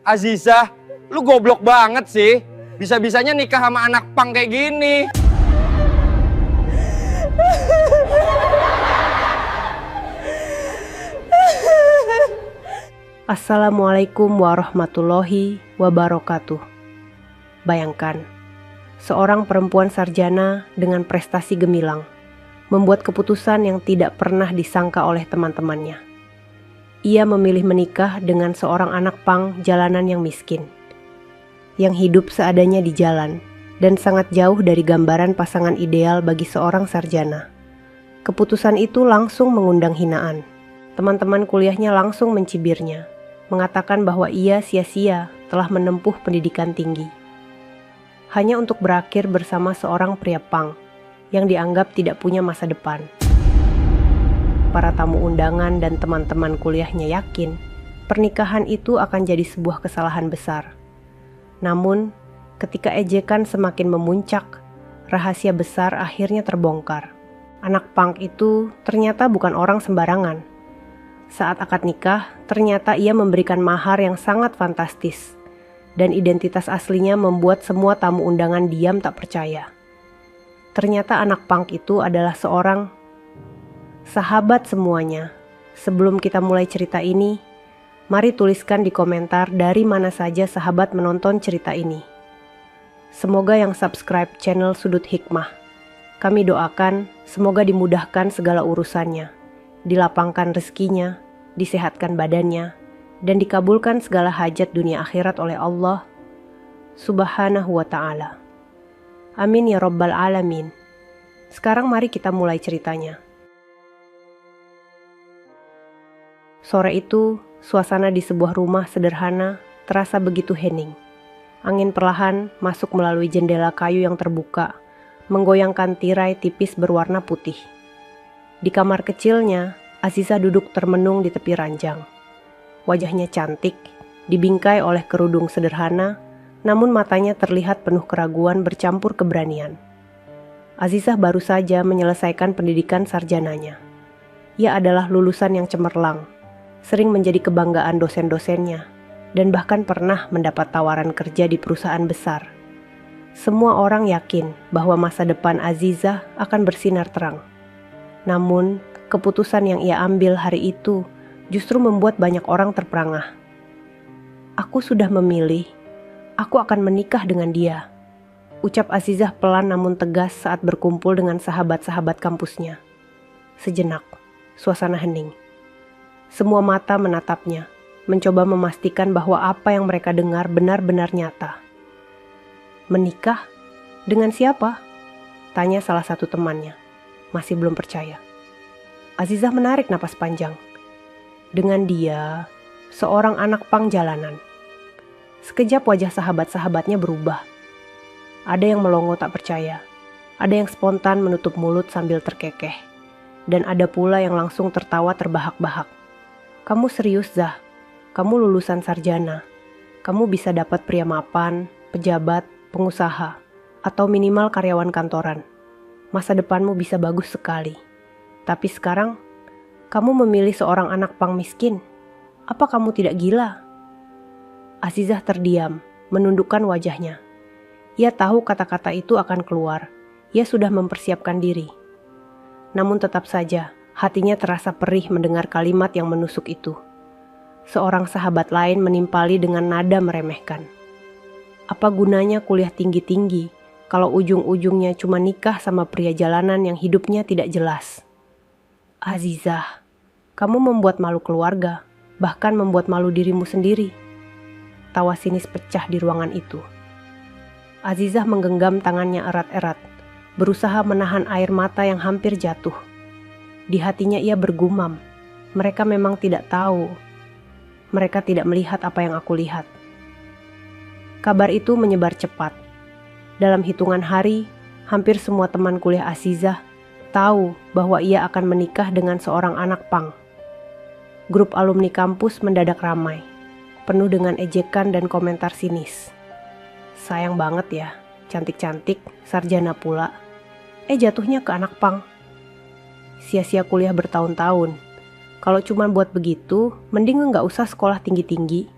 Aziza, lu goblok banget sih. Bisa-bisanya nikah sama anak pang kayak gini. Assalamualaikum warahmatullahi wabarakatuh. Bayangkan, seorang perempuan sarjana dengan prestasi gemilang membuat keputusan yang tidak pernah disangka oleh teman-temannya. Ia memilih menikah dengan seorang anak pang jalanan yang miskin, yang hidup seadanya di jalan dan sangat jauh dari gambaran pasangan ideal bagi seorang sarjana. Keputusan itu langsung mengundang hinaan. Teman-teman kuliahnya langsung mencibirnya, mengatakan bahwa ia sia-sia telah menempuh pendidikan tinggi, hanya untuk berakhir bersama seorang pria pang yang dianggap tidak punya masa depan. Para tamu undangan dan teman-teman kuliahnya yakin pernikahan itu akan jadi sebuah kesalahan besar. Namun, ketika ejekan semakin memuncak, rahasia besar akhirnya terbongkar. Anak pang itu ternyata bukan orang sembarangan. Saat akad nikah, ternyata ia memberikan mahar yang sangat fantastis, dan identitas aslinya membuat semua tamu undangan diam tak percaya. Ternyata anak pang itu adalah seorang sahabat semuanya. Sebelum kita mulai cerita ini, mari tuliskan di komentar dari mana saja sahabat menonton cerita ini. Semoga yang subscribe channel Sudut Hikmah. Kami doakan semoga dimudahkan segala urusannya, dilapangkan rezekinya, disehatkan badannya, dan dikabulkan segala hajat dunia akhirat oleh Allah Subhanahu wa ta'ala. Amin ya Rabbal Alamin. Sekarang mari kita mulai ceritanya. Sore itu, suasana di sebuah rumah sederhana terasa begitu hening. Angin perlahan masuk melalui jendela kayu yang terbuka, menggoyangkan tirai tipis berwarna putih. Di kamar kecilnya, Aziza duduk termenung di tepi ranjang. Wajahnya cantik, dibingkai oleh kerudung sederhana, namun matanya terlihat penuh keraguan bercampur keberanian. Aziza baru saja menyelesaikan pendidikan sarjananya. Ia adalah lulusan yang cemerlang, sering menjadi kebanggaan dosen-dosennya, dan bahkan pernah mendapat tawaran kerja di perusahaan besar. Semua orang yakin bahwa masa depan Aziza akan bersinar terang. Namun, keputusan yang ia ambil hari itu justru membuat banyak orang terperangah. Aku sudah memilih, aku akan menikah dengan dia, ucap Azizah pelan namun tegas saat berkumpul dengan sahabat-sahabat kampusnya. Sejenak, suasana hening. Semua mata menatapnya, mencoba memastikan bahwa apa yang mereka dengar benar-benar nyata. Menikah? Dengan siapa? Tanya salah satu temannya. Masih belum percaya. Azizah menarik napas panjang. Dengan dia, seorang anak pang jalanan. Sekejap wajah sahabat-sahabatnya berubah. Ada yang melongo tak percaya. Ada yang spontan menutup mulut sambil terkekeh. Dan ada pula yang langsung tertawa terbahak-bahak. Kamu serius, Zah? Kamu lulusan sarjana. Kamu bisa dapat pria mapan, pejabat, pengusaha, atau minimal karyawan kantoran. Masa depanmu bisa bagus sekali. Tapi sekarang, kamu memilih seorang anak pang miskin. Apa kamu tidak gila? Azizah terdiam, menundukkan wajahnya. Ia tahu kata-kata itu akan keluar. Ia sudah mempersiapkan diri. Namun tetap saja, hatinya terasa perih mendengar kalimat yang menusuk itu. Seorang sahabat lain menimpali dengan nada meremehkan. Apa gunanya kuliah tinggi-tinggi kalau ujung-ujungnya cuma nikah sama pria jalanan yang hidupnya tidak jelas? Azizah, kamu membuat malu keluarga, bahkan membuat malu dirimu sendiri. Tawa sinis pecah di ruangan itu. Azizah menggenggam tangannya erat-erat, berusaha menahan air mata yang hampir jatuh. Di hatinya ia bergumam, mereka memang tidak tahu. Mereka tidak melihat apa yang aku lihat. Kabar itu menyebar cepat. Dalam hitungan hari, hampir semua teman kuliah Azizah tahu bahwa ia akan menikah dengan seorang anak pang. Grup alumni kampus mendadak ramai, penuh dengan ejekan dan komentar sinis. Sayang banget ya, cantik-cantik, sarjana pula. Jatuhnya ke anak pang. Sia-sia kuliah bertahun-tahun. Kalau cuma buat begitu, mending nggak usah sekolah tinggi-tinggi.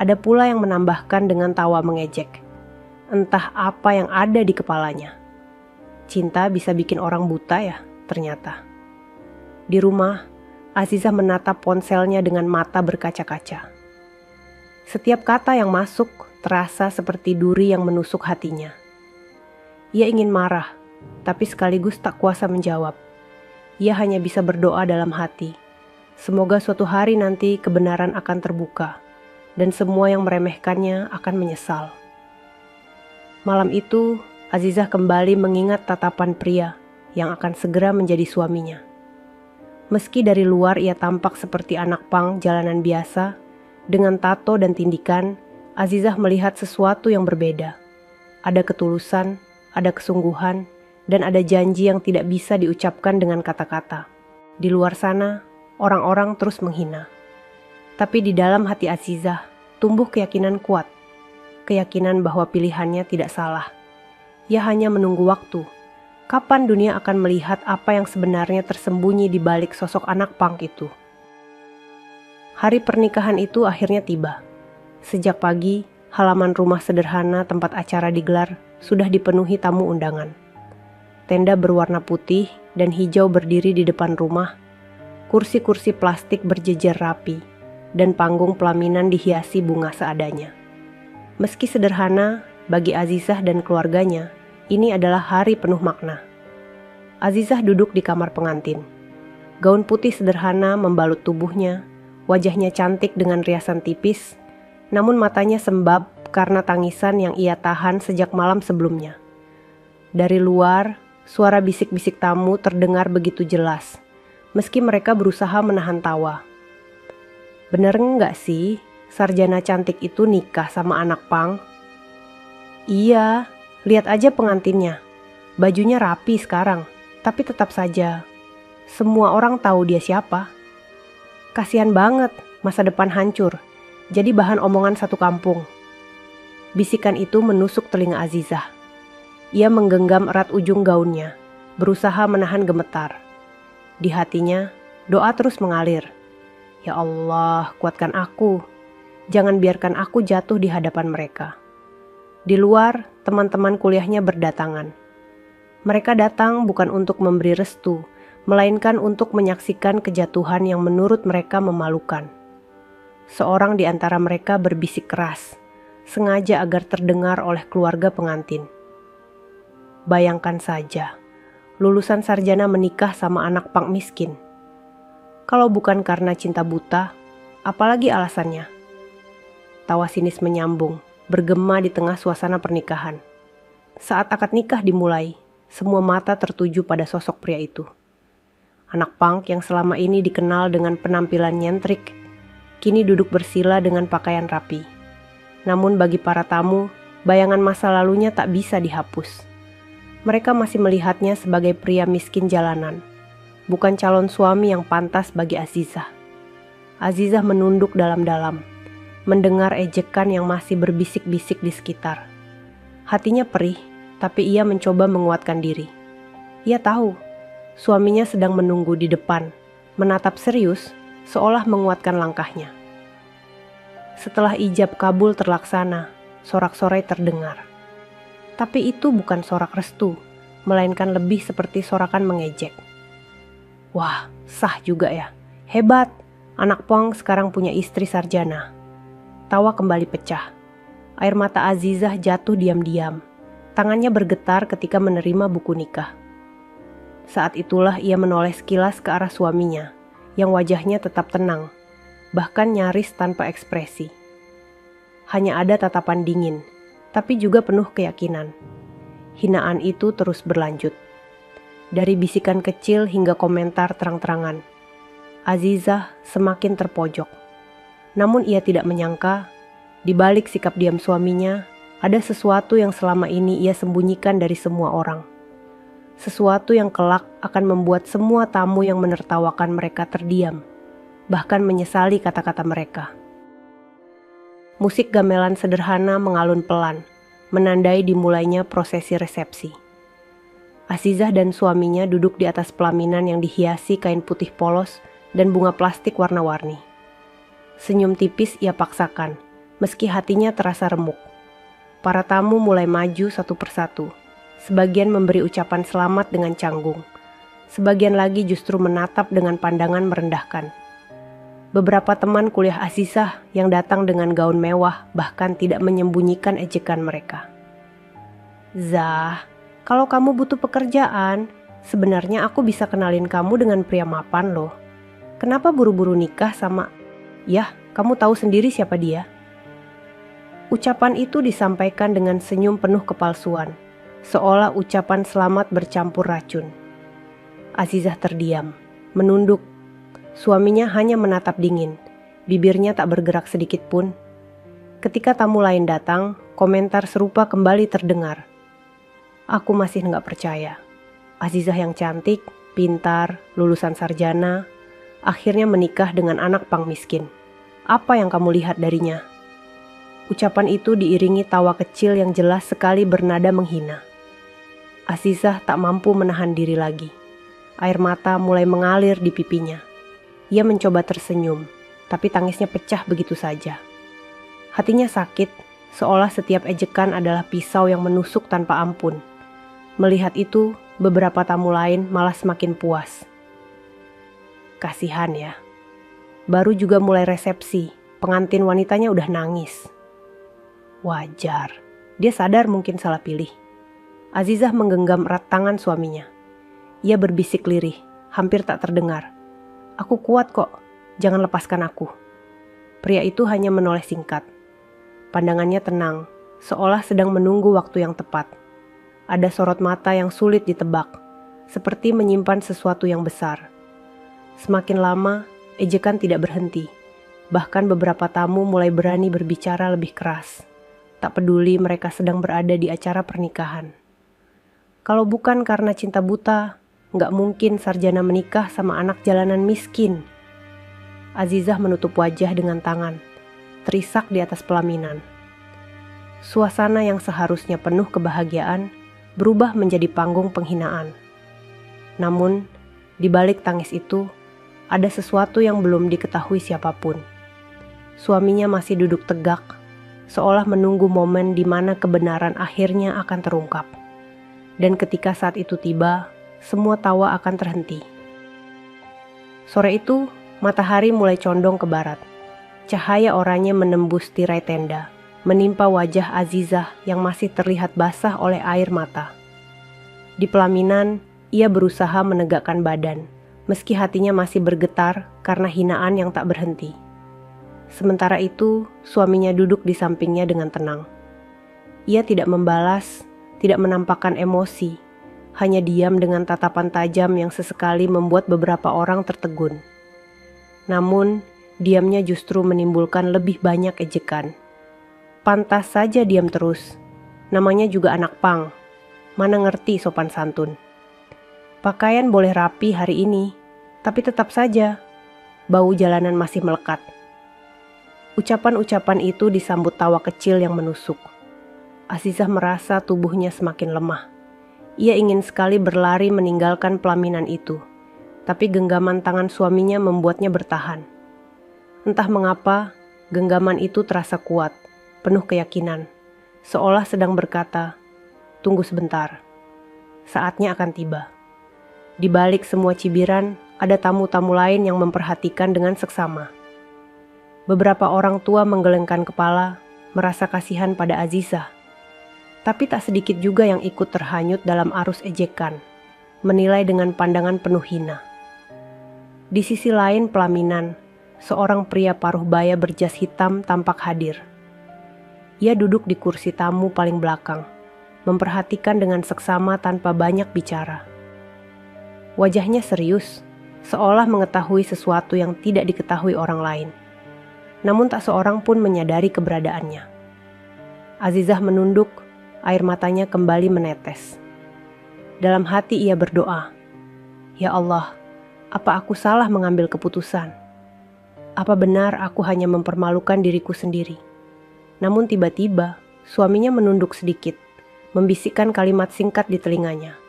Ada pula yang menambahkan dengan tawa mengejek. Entah apa yang ada di kepalanya. Cinta bisa bikin orang buta ya, ternyata. Di rumah, Azizah menatap ponselnya dengan mata berkaca-kaca. Setiap kata yang masuk terasa seperti duri yang menusuk hatinya. Ia ingin marah, tapi sekaligus tak kuasa menjawab. Ia hanya bisa berdoa dalam hati. Semoga suatu hari nanti kebenaran akan terbuka, dan semua yang meremehkannya akan menyesal. Malam itu, Azizah kembali mengingat tatapan pria yang akan segera menjadi suaminya. Meski dari luar ia tampak seperti anak pang jalanan biasa, dengan tato dan tindikan, Azizah melihat sesuatu yang berbeda. Ada ketulusan, ada kesungguhan, dan ada janji yang tidak bisa diucapkan dengan kata-kata. Di luar sana, orang-orang terus menghina. Tapi di dalam hati Azizah, tumbuh keyakinan kuat. Keyakinan bahwa pilihannya tidak salah. Ia hanya menunggu waktu. Kapan dunia akan melihat apa yang sebenarnya tersembunyi di balik sosok anak pang itu. Hari pernikahan itu akhirnya tiba. Sejak pagi, halaman rumah sederhana tempat acara digelar sudah dipenuhi tamu undangan. Tenda berwarna putih dan hijau berdiri di depan rumah. Kursi-kursi plastik berjejer rapi, dan panggung pelaminan dihiasi bunga seadanya. Meski sederhana, bagi Azizah dan keluarganya, ini adalah hari penuh makna. Azizah duduk di kamar pengantin. Gaun putih sederhana membalut tubuhnya, wajahnya cantik dengan riasan tipis, namun matanya sembab karena tangisan yang ia tahan sejak malam sebelumnya. Dari luar, suara bisik-bisik tamu terdengar begitu jelas, meski mereka berusaha menahan tawa. Bener nggak sih, sarjana cantik itu nikah sama anak pang? Iya, lihat aja pengantinnya. Bajunya rapi sekarang, tapi tetap saja semua orang tahu dia siapa. Kasian banget, masa depan hancur, jadi bahan omongan satu kampung. Bisikan itu menusuk telinga Azizah. Ia menggenggam erat ujung gaunnya, berusaha menahan gemetar. Di hatinya, doa terus mengalir. Ya Allah, kuatkan aku. Jangan biarkan aku jatuh di hadapan mereka. Di luar, teman-teman kuliahnya berdatangan. Mereka datang bukan untuk memberi restu, melainkan untuk menyaksikan kejatuhan yang menurut mereka memalukan. Seorang di antara mereka berbisik keras, sengaja agar terdengar oleh keluarga pengantin. Bayangkan saja, lulusan sarjana menikah sama anak pang miskin. Kalau bukan karena cinta buta, apalagi alasannya? Tawa sinis menyambung, bergema di tengah suasana pernikahan. Saat akad nikah dimulai, semua mata tertuju pada sosok pria itu. Anak punk yang selama ini dikenal dengan penampilan nyentrik, kini duduk bersila dengan pakaian rapi. Namun bagi para tamu, bayangan masa lalunya tak bisa dihapus. Mereka masih melihatnya sebagai pria miskin jalanan, bukan calon suami yang pantas bagi Azizah. Azizah menunduk dalam-dalam, mendengar ejekan yang masih berbisik-bisik di sekitar. Hatinya perih, tapi ia mencoba menguatkan diri. Ia tahu, suaminya sedang menunggu di depan, menatap serius, seolah menguatkan langkahnya. Setelah ijab kabul terlaksana, sorak-sorai terdengar. Tapi itu bukan sorak restu, melainkan lebih seperti sorakan mengejek. Wah, sah juga ya. Hebat, anak pang sekarang punya istri sarjana. Tawa kembali pecah. Air mata Azizah jatuh diam-diam. Tangannya bergetar ketika menerima buku nikah. Saat itulah ia menoleh sekilas ke arah suaminya, yang wajahnya tetap tenang, bahkan nyaris tanpa ekspresi. Hanya ada tatapan dingin, tapi juga penuh keyakinan. Hinaan itu terus berlanjut. Dari bisikan kecil hingga komentar terang-terangan, Azizah semakin terpojok. Namun ia tidak menyangka, di balik sikap diam suaminya, ada sesuatu yang selama ini ia sembunyikan dari semua orang. Sesuatu yang kelak akan membuat semua tamu yang menertawakan mereka terdiam, bahkan menyesali kata-kata mereka. Musik gamelan sederhana mengalun pelan, menandai dimulainya prosesi resepsi. Azizah dan suaminya duduk di atas pelaminan yang dihiasi kain putih polos dan bunga plastik warna-warni. Senyum tipis ia paksakan, meski hatinya terasa remuk. Para tamu mulai maju satu persatu. Sebagian memberi ucapan selamat dengan canggung. Sebagian lagi justru menatap dengan pandangan merendahkan. Beberapa teman kuliah Azizah yang datang dengan gaun mewah bahkan tidak menyembunyikan ejekan mereka. "Zah, kalau kamu butuh pekerjaan, sebenarnya aku bisa kenalin kamu dengan pria mapan loh. Kenapa buru-buru nikah sama... Yah, kamu tahu sendiri siapa dia." Ucapan itu disampaikan dengan senyum penuh kepalsuan, seolah ucapan selamat bercampur racun. Azizah terdiam, menunduk. Suaminya hanya menatap dingin, bibirnya tak bergerak sedikit pun. Ketika tamu lain datang, komentar serupa kembali terdengar. "Aku masih nggak percaya. Azizah yang cantik, pintar, lulusan sarjana, akhirnya menikah dengan anak pang miskin. Apa yang kamu lihat darinya?" Ucapan itu diiringi tawa kecil yang jelas sekali bernada menghina. Azizah tak mampu menahan diri lagi. Air mata mulai mengalir di pipinya. Ia mencoba tersenyum, tapi tangisnya pecah begitu saja. Hatinya sakit, seolah setiap ejekan adalah pisau yang menusuk tanpa ampun. Melihat itu, beberapa tamu lain malah semakin puas. Kasihan ya. Baru juga mulai resepsi, pengantin wanitanya udah nangis. Wajar, dia sadar mungkin salah pilih. Azizah menggenggam erat tangan suaminya. Ia berbisik lirih, hampir tak terdengar. "Aku kuat kok, jangan lepaskan aku." Pria itu hanya menoleh singkat. Pandangannya tenang, seolah sedang menunggu waktu yang tepat. Ada sorot mata yang sulit ditebak, seperti menyimpan sesuatu yang besar. Semakin lama, ejekan tidak berhenti. Bahkan beberapa tamu mulai berani berbicara lebih keras. Tak peduli mereka sedang berada di acara pernikahan. Kalau bukan karena cinta buta, nggak mungkin sarjana menikah sama anak jalanan miskin. Azizah menutup wajah dengan tangan, terisak di atas pelaminan. Suasana yang seharusnya penuh kebahagiaan berubah menjadi panggung penghinaan. Namun, di balik tangis itu, ada sesuatu yang belum diketahui siapapun. Suaminya masih duduk tegak, seolah menunggu momen di mana kebenaran akhirnya akan terungkap. Dan ketika saat itu tiba, semua tawa akan terhenti. Sore itu, matahari mulai condong ke barat. Cahaya oranye menembus tirai tenda, menimpa wajah Azizah yang masih terlihat basah oleh air mata. Di pelaminan, ia berusaha menegakkan badan, meski hatinya masih bergetar karena hinaan yang tak berhenti. Sementara itu, suaminya duduk di sampingnya dengan tenang. Ia tidak membalas, tidak menampakkan emosi, hanya diam dengan tatapan tajam yang sesekali membuat beberapa orang tertegun. Namun, diamnya justru menimbulkan lebih banyak ejekan. Pantas saja diam terus, namanya juga anak pang, mana ngerti sopan santun. Pakaian boleh rapi hari ini, tapi tetap saja, bau jalanan masih melekat. Ucapan-ucapan itu disambut tawa kecil yang menusuk. Azizah merasa tubuhnya semakin lemah. Ia ingin sekali berlari meninggalkan pelaminan itu, tapi genggaman tangan suaminya membuatnya bertahan. Entah mengapa, genggaman itu terasa kuat, penuh keyakinan, seolah sedang berkata, "Tunggu sebentar, saatnya akan tiba." Di balik semua cibiran, ada tamu-tamu lain yang memperhatikan dengan seksama. Beberapa orang tua menggelengkan kepala, merasa kasihan pada Azizah. Tapi tak sedikit juga yang ikut terhanyut dalam arus ejekan, menilai dengan pandangan penuh hina. Di sisi lain pelaminan, seorang pria paruh baya berjas hitam tampak hadir. Ia duduk di kursi tamu paling belakang, memperhatikan dengan seksama tanpa banyak bicara. Wajahnya serius, seolah mengetahui sesuatu yang tidak diketahui orang lain. Namun tak seorang pun menyadari keberadaannya. Azizah menunduk, air matanya kembali menetes. Dalam hati ia berdoa, "Ya Allah, apa aku salah mengambil keputusan? Apa benar aku hanya mempermalukan diriku sendiri?" Namun tiba-tiba, suaminya menunduk sedikit, membisikkan kalimat singkat di telinganya.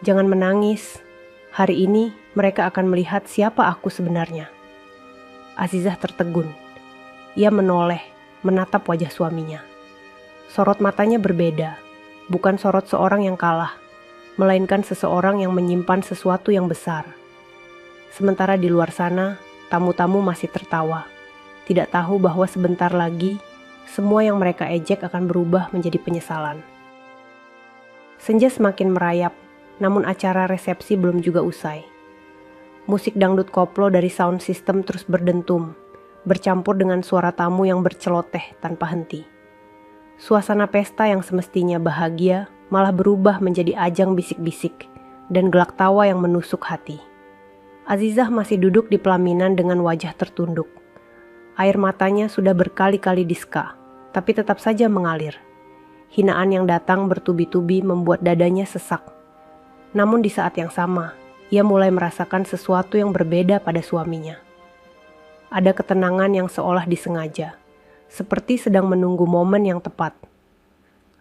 "Jangan menangis, hari ini mereka akan melihat siapa aku sebenarnya." Azizah tertegun. Ia menoleh, menatap wajah suaminya. Sorot matanya berbeda, bukan sorot seorang yang kalah, melainkan seseorang yang menyimpan sesuatu yang besar. Sementara di luar sana, tamu-tamu masih tertawa, tidak tahu bahwa sebentar lagi, semua yang mereka ejek akan berubah menjadi penyesalan. Senja semakin merayap, namun acara resepsi belum juga usai. Musik dangdut koplo dari sound system terus berdentum, bercampur dengan suara tamu yang berceloteh tanpa henti. Suasana pesta yang semestinya bahagia malah berubah menjadi ajang bisik-bisik dan gelak tawa yang menusuk hati. Azizah masih duduk di pelaminan dengan wajah tertunduk. Air matanya sudah berkali-kali diska, tapi tetap saja mengalir. Hinaan yang datang bertubi-tubi membuat dadanya sesak. Namun di saat yang sama, ia mulai merasakan sesuatu yang berbeda pada suaminya. Ada ketenangan yang seolah disengaja, seperti sedang menunggu momen yang tepat.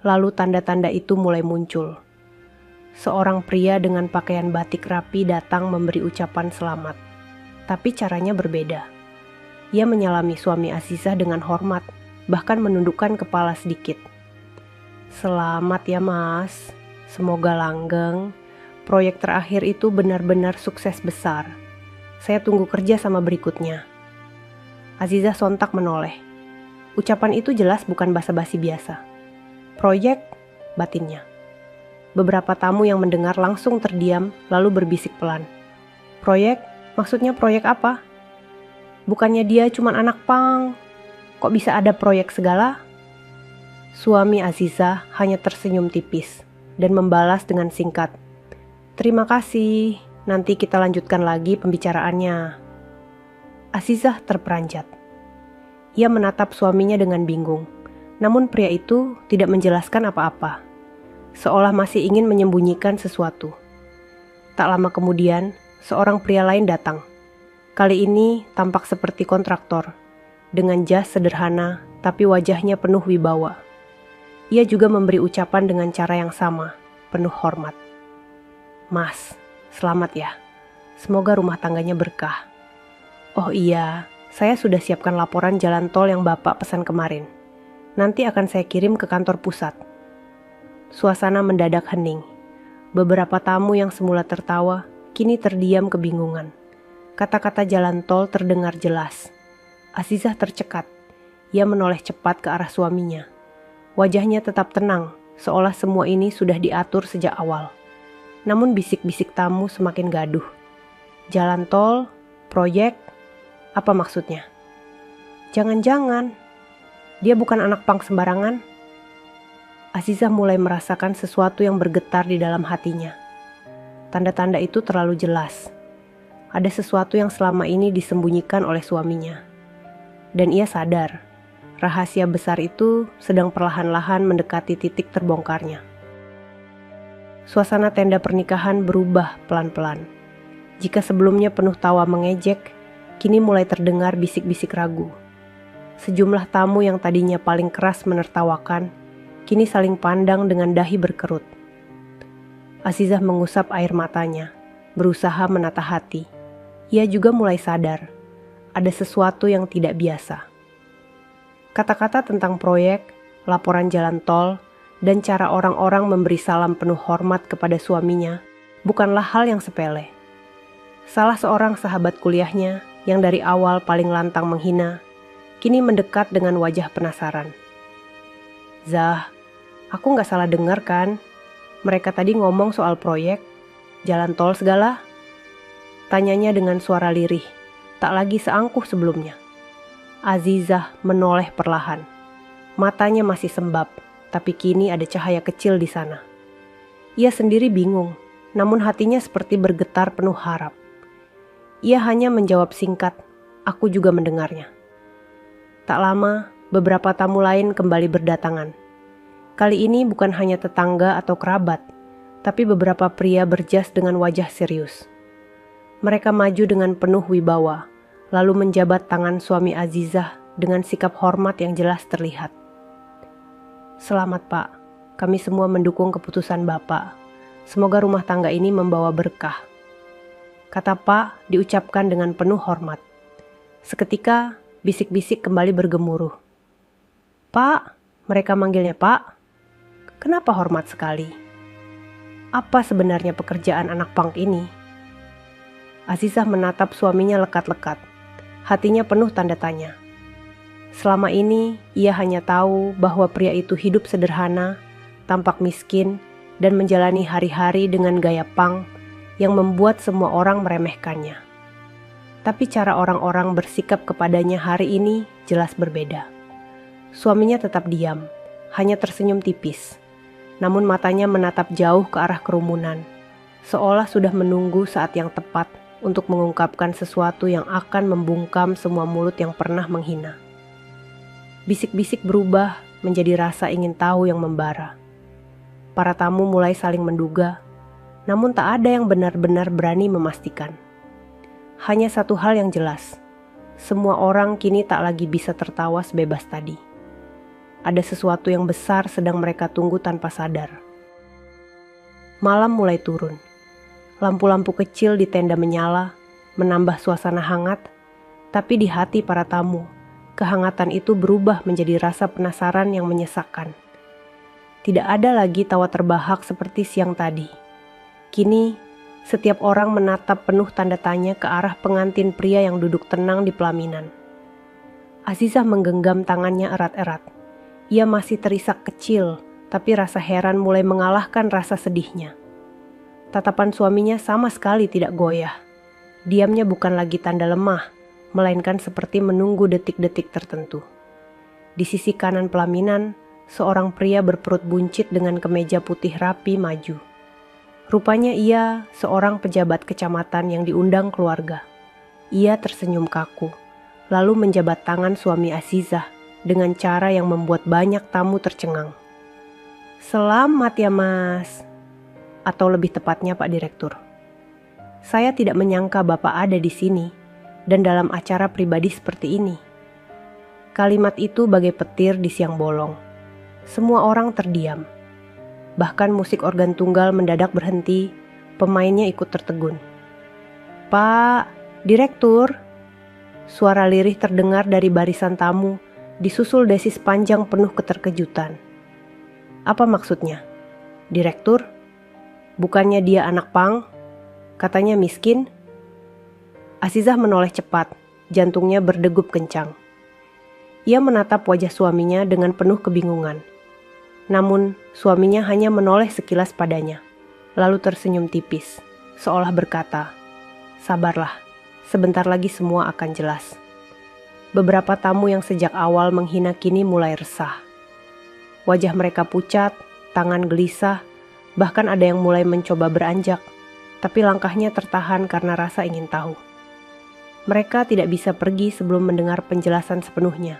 Lalu tanda-tanda itu mulai muncul. Seorang pria dengan pakaian batik rapi datang memberi ucapan selamat. Tapi caranya berbeda. Ia menyalami suami Azizah dengan hormat, bahkan menundukkan kepala sedikit. "Selamat ya mas, semoga langgeng. Proyek terakhir itu benar-benar sukses besar. Saya tunggu kerja sama berikutnya." Azizah sontak menoleh. Ucapan itu jelas bukan basa-basi biasa. "Proyek," batinnya. Beberapa tamu yang mendengar langsung terdiam lalu berbisik pelan. "Proyek? Maksudnya proyek apa? Bukannya dia cuma anak pang. Kok bisa ada proyek segala?" Suami Azizah hanya tersenyum tipis dan membalas dengan singkat, "Terima kasih, nanti kita lanjutkan lagi pembicaraannya." Azizah terperanjat. Ia menatap suaminya dengan bingung, namun pria itu tidak menjelaskan apa-apa, seolah masih ingin menyembunyikan sesuatu. Tak lama kemudian, seorang pria lain datang. Kali ini tampak seperti kontraktor, dengan jas sederhana tapi wajahnya penuh wibawa. Ia juga memberi ucapan dengan cara yang sama, penuh hormat. "Mas, selamat ya. Semoga rumah tangganya berkah. Oh iya, saya sudah siapkan laporan jalan tol yang Bapak pesan kemarin. Nanti akan saya kirim ke kantor pusat." Suasana mendadak hening. Beberapa tamu yang semula tertawa, kini terdiam kebingungan. Kata-kata jalan tol terdengar jelas. Azizah tercekat. Ia menoleh cepat ke arah suaminya. Wajahnya tetap tenang, seolah semua ini sudah diatur sejak awal. Namun bisik-bisik tamu semakin gaduh. Jalan tol, proyek, apa maksudnya? Jangan-jangan dia bukan anak pang sembarangan? Azizah mulai merasakan sesuatu yang bergetar di dalam hatinya. Tanda-tanda itu terlalu jelas. Ada sesuatu yang selama ini disembunyikan oleh suaminya. Dan ia sadar, rahasia besar itu sedang perlahan-lahan mendekati titik terbongkarnya. Suasana tenda pernikahan berubah pelan-pelan. Jika sebelumnya penuh tawa mengejek, kini mulai terdengar bisik-bisik ragu. Sejumlah tamu yang tadinya paling keras menertawakan, kini saling pandang dengan dahi berkerut. Azizah mengusap air matanya, berusaha menata hati. Ia juga mulai sadar, ada sesuatu yang tidak biasa. Kata-kata tentang proyek, laporan jalan tol, dan cara orang-orang memberi salam penuh hormat kepada suaminya bukanlah hal yang sepele. Salah seorang sahabat kuliahnya yang dari awal paling lantang menghina, kini mendekat dengan wajah penasaran. "Zah, aku gak salah dengar kan? Mereka tadi ngomong soal proyek, jalan tol segala?" Tanyanya dengan suara lirih, tak lagi seangkuh sebelumnya. Azizah menoleh perlahan. Matanya masih sembab, tapi kini ada cahaya kecil di sana. Ia sendiri bingung, namun hatinya seperti bergetar penuh harap. Ia hanya menjawab singkat, "Aku juga mendengarnya." Tak lama, beberapa tamu lain kembali berdatangan. Kali ini bukan hanya tetangga atau kerabat, tapi beberapa pria berjas dengan wajah serius. Mereka maju dengan penuh wibawa, lalu menjabat tangan suami Azizah dengan sikap hormat yang jelas terlihat. "Selamat Pak, kami semua mendukung keputusan Bapak. Semoga rumah tangga ini membawa berkah," kata Pak diucapkan dengan penuh hormat. Seketika bisik-bisik kembali bergemuruh. Pak, mereka manggilnya Pak. Kenapa hormat sekali? Apa sebenarnya pekerjaan anak pang ini? Azizah menatap suaminya lekat-lekat. Hatinya penuh tanda tanya. Selama ini, ia hanya tahu bahwa pria itu hidup sederhana, tampak miskin, dan menjalani hari-hari dengan gaya pang yang membuat semua orang meremehkannya. Tapi cara orang-orang bersikap kepadanya hari ini jelas berbeda. Suaminya tetap diam, hanya tersenyum tipis. Namun matanya menatap jauh ke arah kerumunan, seolah sudah menunggu saat yang tepat untuk mengungkapkan sesuatu yang akan membungkam semua mulut yang pernah menghina. Bisik-bisik berubah menjadi rasa ingin tahu yang membara. Para tamu mulai saling menduga, namun tak ada yang benar-benar berani memastikan. Hanya satu hal yang jelas, semua orang kini tak lagi bisa tertawa sebebas tadi. Ada sesuatu yang besar sedang mereka tunggu tanpa sadar. Malam mulai turun. Lampu-lampu kecil di tenda menyala, menambah suasana hangat, tapi di hati para tamu, kehangatan itu berubah menjadi rasa penasaran yang menyesakkan. Tidak ada lagi tawa terbahak seperti siang tadi. Kini, setiap orang menatap penuh tanda tanya ke arah pengantin pria yang duduk tenang di pelaminan. Azizah menggenggam tangannya erat-erat. Ia masih terisak kecil, tapi rasa heran mulai mengalahkan rasa sedihnya. Tatapan suaminya sama sekali tidak goyah. Diamnya bukan lagi tanda lemah, melainkan seperti menunggu detik-detik tertentu. Di sisi kanan pelaminan, seorang pria berperut buncit dengan kemeja putih rapi maju. Rupanya ia seorang pejabat kecamatan yang diundang keluarga. Ia tersenyum kaku, lalu menjabat tangan suami Azizah dengan cara yang membuat banyak tamu tercengang. "Selamat ya Mas," atau lebih tepatnya Pak Direktur. "Saya tidak menyangka Bapak ada di sini dan dalam acara pribadi seperti ini." Kalimat itu bagai petir di siang bolong. Semua orang terdiam. Bahkan musik organ tunggal mendadak berhenti, pemainnya ikut tertegun. "Pak Direktur," suara lirih terdengar dari barisan tamu, disusul desis panjang penuh keterkejutan. "Apa maksudnya? Direktur? Bukannya dia anak pang? Katanya miskin?" Azizah menoleh cepat, jantungnya berdegup kencang. Ia menatap wajah suaminya dengan penuh kebingungan. Namun, suaminya hanya menoleh sekilas padanya, lalu tersenyum tipis, seolah berkata, "Sabarlah, sebentar lagi semua akan jelas." Beberapa tamu yang sejak awal menghina kini mulai resah. Wajah mereka pucat, tangan gelisah, bahkan ada yang mulai mencoba beranjak, tapi langkahnya tertahan karena rasa ingin tahu. Mereka tidak bisa pergi sebelum mendengar penjelasan sepenuhnya.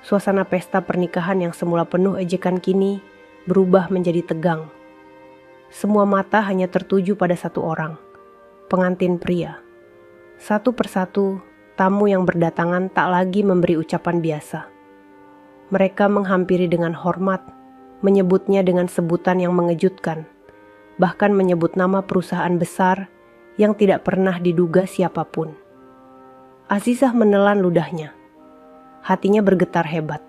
Suasana pesta pernikahan yang semula penuh ejekan kini berubah menjadi tegang. Semua mata hanya tertuju pada satu orang, pengantin pria. Satu persatu, tamu yang berdatangan tak lagi memberi ucapan biasa. Mereka menghampiri dengan hormat, menyebutnya dengan sebutan yang mengejutkan, bahkan menyebut nama perusahaan besar yang tidak pernah diduga siapapun. Azizah menelan ludahnya. Hatinya bergetar hebat.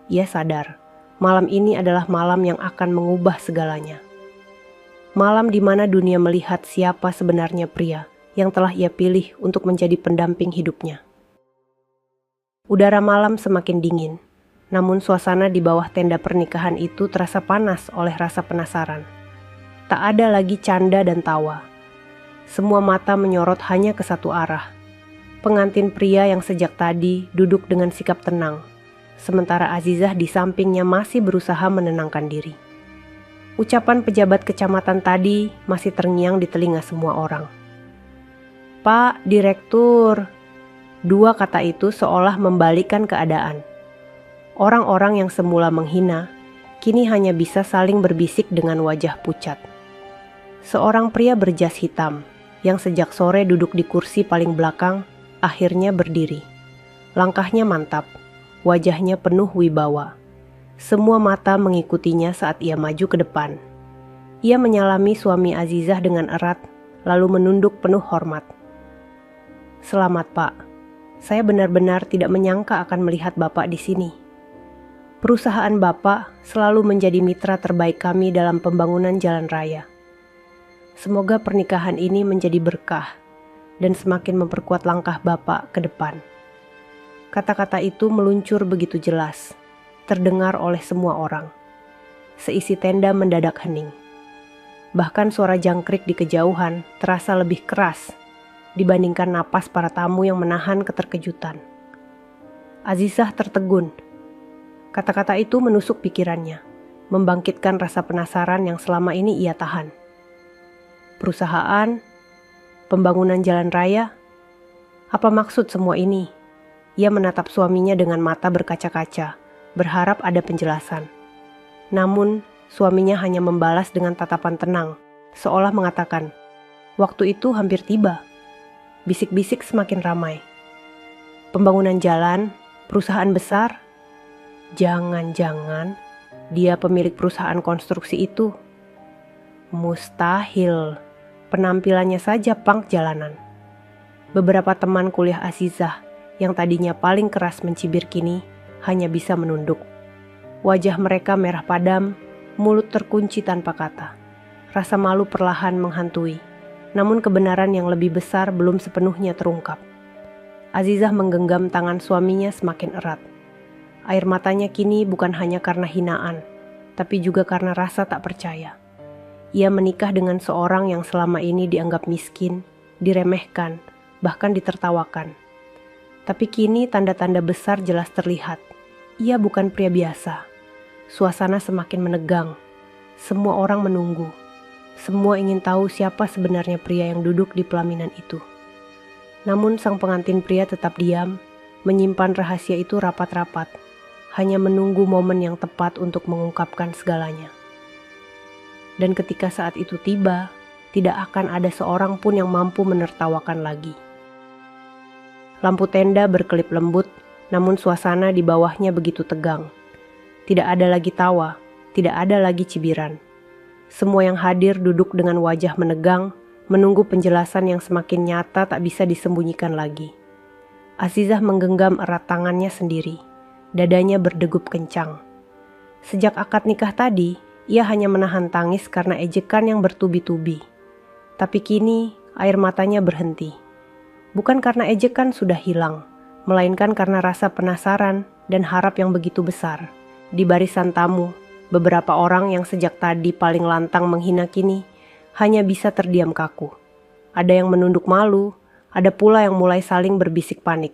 Ia sadar, malam ini adalah malam yang akan mengubah segalanya. Malam di mana dunia melihat siapa sebenarnya pria yang telah ia pilih untuk menjadi pendamping hidupnya. Udara malam semakin dingin. Namun suasana di bawah tenda pernikahan itu terasa panas oleh rasa penasaran. Tak ada lagi canda dan tawa. Semua mata menyorot hanya ke satu arah. Pengantin pria yang sejak tadi duduk dengan sikap tenang, sementara Azizah di sampingnya masih berusaha menenangkan diri. Ucapan pejabat kecamatan tadi masih terngiang di telinga semua orang. "Pak Direktur," dua kata itu seolah membalikkan keadaan. Orang-orang yang semula menghina, kini hanya bisa saling berbisik dengan wajah pucat. Seorang pria berjas hitam, yang sejak sore duduk di kursi paling belakang, akhirnya berdiri. Langkahnya mantap, wajahnya penuh wibawa. Semua mata mengikutinya saat ia maju ke depan. Ia menyalami suami Azizah dengan erat, lalu menunduk penuh hormat. "Selamat Pak, saya benar-benar tidak menyangka akan melihat Bapak di sini." Perusahaan Bapak selalu menjadi mitra terbaik kami dalam pembangunan jalan raya. Semoga pernikahan ini menjadi berkah dan semakin memperkuat langkah Bapak ke depan. Kata-kata itu meluncur begitu jelas, terdengar oleh semua orang. Seisi tenda mendadak hening. Bahkan suara jangkrik di kejauhan terasa lebih keras dibandingkan napas para tamu yang menahan keterkejutan. Azizah tertegun. Kata-kata itu menusuk pikirannya, membangkitkan rasa penasaran yang selama ini ia tahan. Perusahaan, pembangunan jalan raya, apa maksud semua ini? Ia menatap suaminya dengan mata berkaca-kaca, berharap ada penjelasan. Namun, suaminya hanya membalas dengan tatapan tenang, seolah mengatakan, "Waktu itu hampir tiba." Bisik-bisik semakin ramai. Pembangunan jalan, perusahaan besar. Jangan-jangan dia pemilik perusahaan konstruksi itu. Mustahil, penampilannya saja punk jalanan. Beberapa teman kuliah Azizah yang tadinya paling keras mencibir kini hanya bisa menunduk. Wajah mereka merah padam, mulut terkunci tanpa kata. Rasa malu perlahan menghantui, namun kebenaran yang lebih besar belum sepenuhnya terungkap. Azizah menggenggam tangan suaminya semakin erat. Air matanya kini bukan hanya karena hinaan, tapi juga karena rasa tak percaya. Ia menikah dengan seorang yang selama ini dianggap miskin, diremehkan, bahkan ditertawakan. Tapi kini tanda-tanda besar jelas terlihat. Ia bukan pria biasa. Suasana semakin menegang. Semua orang menunggu. Semua ingin tahu siapa sebenarnya pria yang duduk di pelaminan itu. Namun sang pengantin pria tetap diam, menyimpan rahasia itu rapat-rapat. Hanya menunggu momen yang tepat untuk mengungkapkan segalanya. Dan ketika saat itu tiba, tidak akan ada seorang pun yang mampu menertawakan lagi. Lampu tenda berkelip lembut, namun suasana di bawahnya begitu tegang. Tidak ada lagi tawa, tidak ada lagi cibiran. Semua yang hadir duduk dengan wajah menegang, menunggu penjelasan yang semakin nyata tak bisa disembunyikan lagi. Azizah menggenggam erat tangannya sendiri. Dadanya berdegup kencang. Sejak akad nikah tadi, ia hanya menahan tangis karena ejekan yang bertubi-tubi. Tapi kini, air matanya berhenti. Bukan karena ejekan sudah hilang, melainkan karena rasa penasaran dan harap yang begitu besar. Di barisan tamu, beberapa orang yang sejak tadi paling lantang menghina kini, hanya bisa terdiam kaku. Ada yang menunduk malu, ada pula yang mulai saling berbisik panik.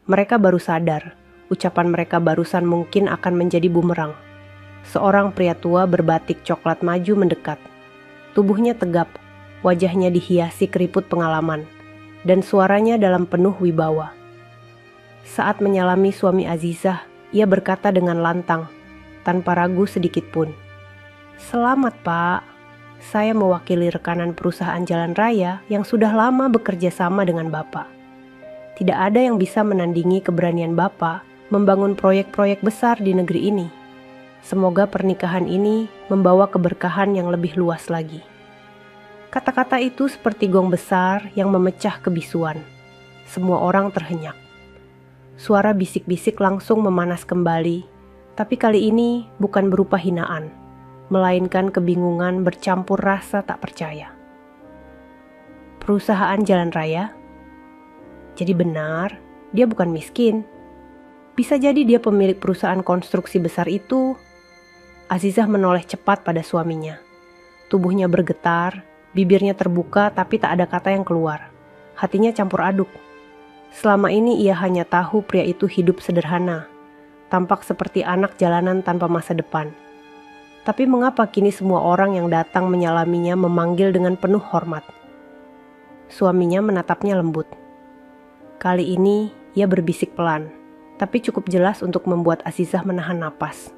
Mereka baru sadar, ucapan mereka barusan mungkin akan menjadi bumerang. Seorang pria tua berbatik coklat maju mendekat. Tubuhnya tegap, wajahnya dihiasi keriput pengalaman, dan suaranya dalam penuh wibawa. Saat menyalami suami Azizah, ia berkata dengan lantang, tanpa ragu sedikit pun. "Selamat, Pak. Saya mewakili rekanan perusahaan jalan raya yang sudah lama bekerja sama dengan Bapak. Tidak ada yang bisa menandingi keberanian Bapak membangun proyek-proyek besar di negeri ini. Semoga pernikahan ini membawa keberkahan yang lebih luas lagi." Kata-kata itu seperti gong besar yang memecah kebisuan. Semua orang terhenyak. Suara bisik-bisik langsung memanas kembali, tapi kali ini bukan berupa hinaan, melainkan kebingungan bercampur rasa tak percaya. Perusahaan jalan raya? Jadi benar, dia bukan miskin. Bisa jadi dia pemilik perusahaan konstruksi besar itu. Azizah menoleh cepat pada suaminya. Tubuhnya bergetar, bibirnya terbuka tapi tak ada kata yang keluar. Hatinya campur aduk. Selama ini ia hanya tahu pria itu hidup sederhana, tampak seperti anak jalanan tanpa masa depan. Tapi mengapa kini semua orang yang datang menyalaminya memanggil dengan penuh hormat? Suaminya menatapnya lembut. Kali ini ia berbisik pelan, tapi cukup jelas untuk membuat Azizah menahan napas.